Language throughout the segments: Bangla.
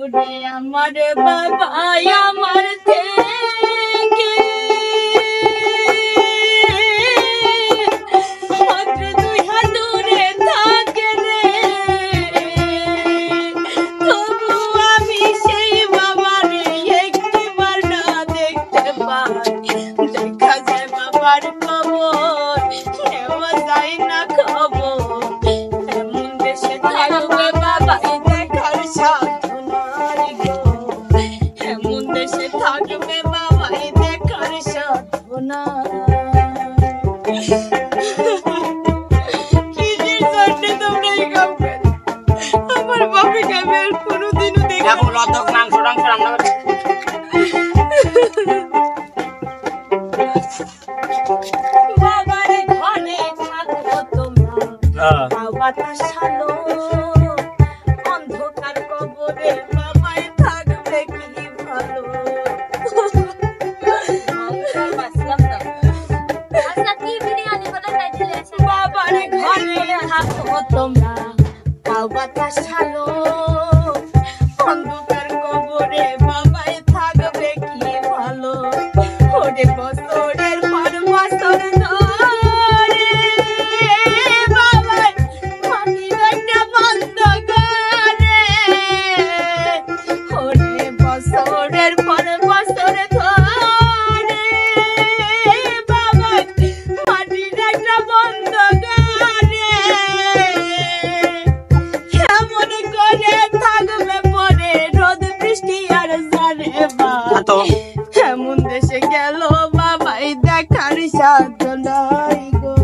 আমার বাবা আমার থেকে মাত্র 2 হাত দূরে থাকে রে, তবু আমি সেই বাবারে একটিবার না দেখতে পাই। দেখা যায় বাবার খবর, নেওয়া যায় না খবর। এমন দেশে থাকবে বাবাই দেখার সাধ্য নাই গো, এমন দেশে থাকবে বাবাই দেখার সাধ্য নাই। কিসের জন্য তোমরা এই কাম করো? আমার বাবাকে আমি আর কোনোদিনও দেখি না। মাংস রান্না করে বাবার ঘরে থাকো তোমরা, বাতাস ছাড়ো অন্ধকার কবরে, বাবাই থাকবে কি ভালো। বাবার ঘরে থাকো তোমরা, বাতাস ছাড়ো অন্ধকার কবরে, বাবাই থাকবে কি ভালো। ওরে বছরের পর বছর ধরে বাবাই মাটির একটা বন্ধ করে, ওরে বছরের পর বছর ধরে বাবাই মাটির একটা বন্ধ করে। কেমন করে থাকবে পরে রোদ বৃষ্টি আর ঝড়ে বাদ, এমন দেশে গেল বাবাই দেখার সাধ্য নাই গো,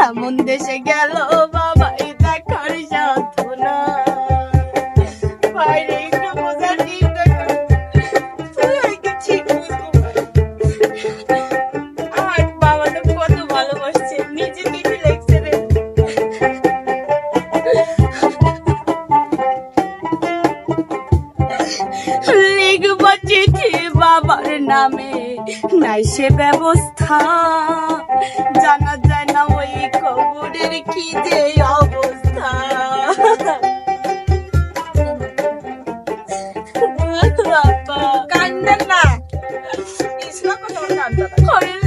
এমন দেশে গেল বাবাই দেখার সাধ্য নাই। বাইরে একটু বোঝার চিন্তা কর, তুই কি ঠিক বুঝবো? আর বাবা তো কত ভালোবাসছে, নিজে চিঠি লিখছে রে। লিখব চিঠি বাবার নামে, নাই সে ব্যবস্থা, জানা যায় না ওই কবরের কি যে অবস্থা। কান্দেন না,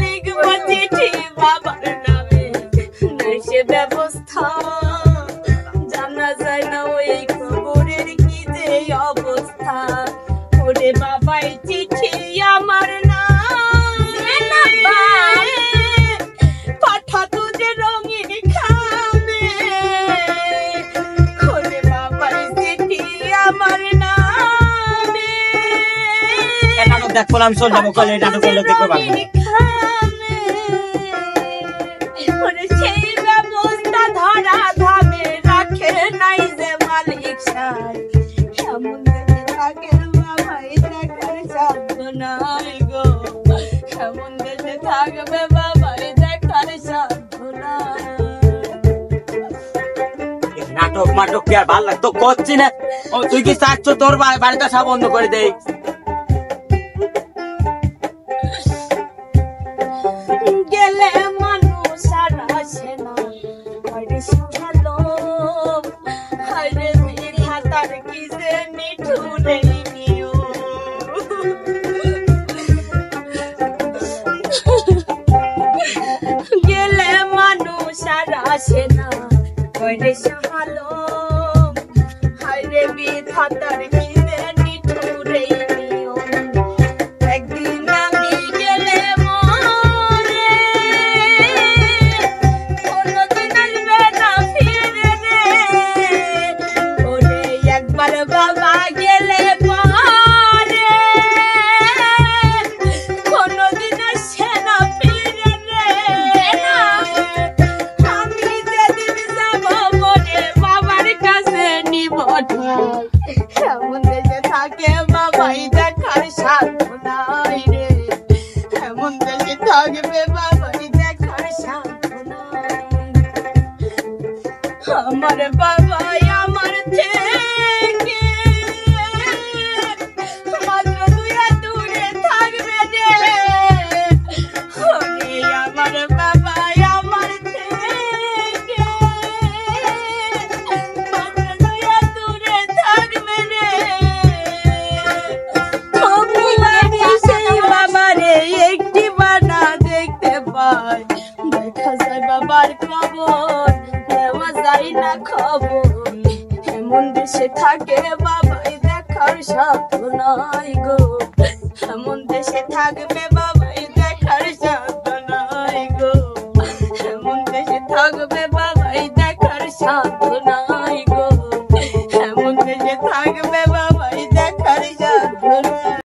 লিখব চিঠি বাবার নামে, নাই সে ব্যবস্থা, জানা যায় না ওই কবরের কি যে অবস্থা। ওরে বাবাই চিঠি আমার পাঠাতো যে রঙিন খামে, ওরে বাবাই চিঠি আমার নামে দেখ বললাম চল যাবো কলে নাটক করলে দেখতে পাবো। ওরে সেই ব্যবস্থা ধরা ধামে রাখে নাই যে মালিক সাহেব, এমন দেশে থাকে বাবাই দেখার সাধ্য নাই গো, এমন দেশে থাকবে বাবাই দেখার সাধ্য নাই। নাটক মাটক কি আর ভালো লাগতো করছি না। তুই কি চাচ্ছ তোর বাড়িটা সব বন্ধ করে দেই? গেলে মানুষ আর আসে না, আরে ভালো আরে বিধাতার কি যে নিঠুরে নিও। গেলে মানুষ আর আসে না, আরে ভালো আরে বিধাতার কি যে নিঠুরে নিও। একদিন আমি গেলে মরে, কোনদিন আসবে না ফিরে রে, ওরে একবার বাবা গেলে পরে, কোনদিন আসে না ফিরে রে। আমি যেদিন যাব মরে বাবার কাছে নিব ঠাই, এমন দেশে থাকে বাবাই দেখার সাধ্য নাই রে, এমন দেশে থাকবে বাবাই দেখার সাধ্য নাই। আমার বাবাই আমার থেকে মাত্র 2 হাত দূরে থাকবে রে, ওরে আমার বাবাই আমার থেকে মাত্র 2 হাত দূরে থাকবে রে। পাই না খবর, এমন দেশে থাকে বাবাই দেখার সাথ নাই গো, এমন দেশে থাকবে বাবা।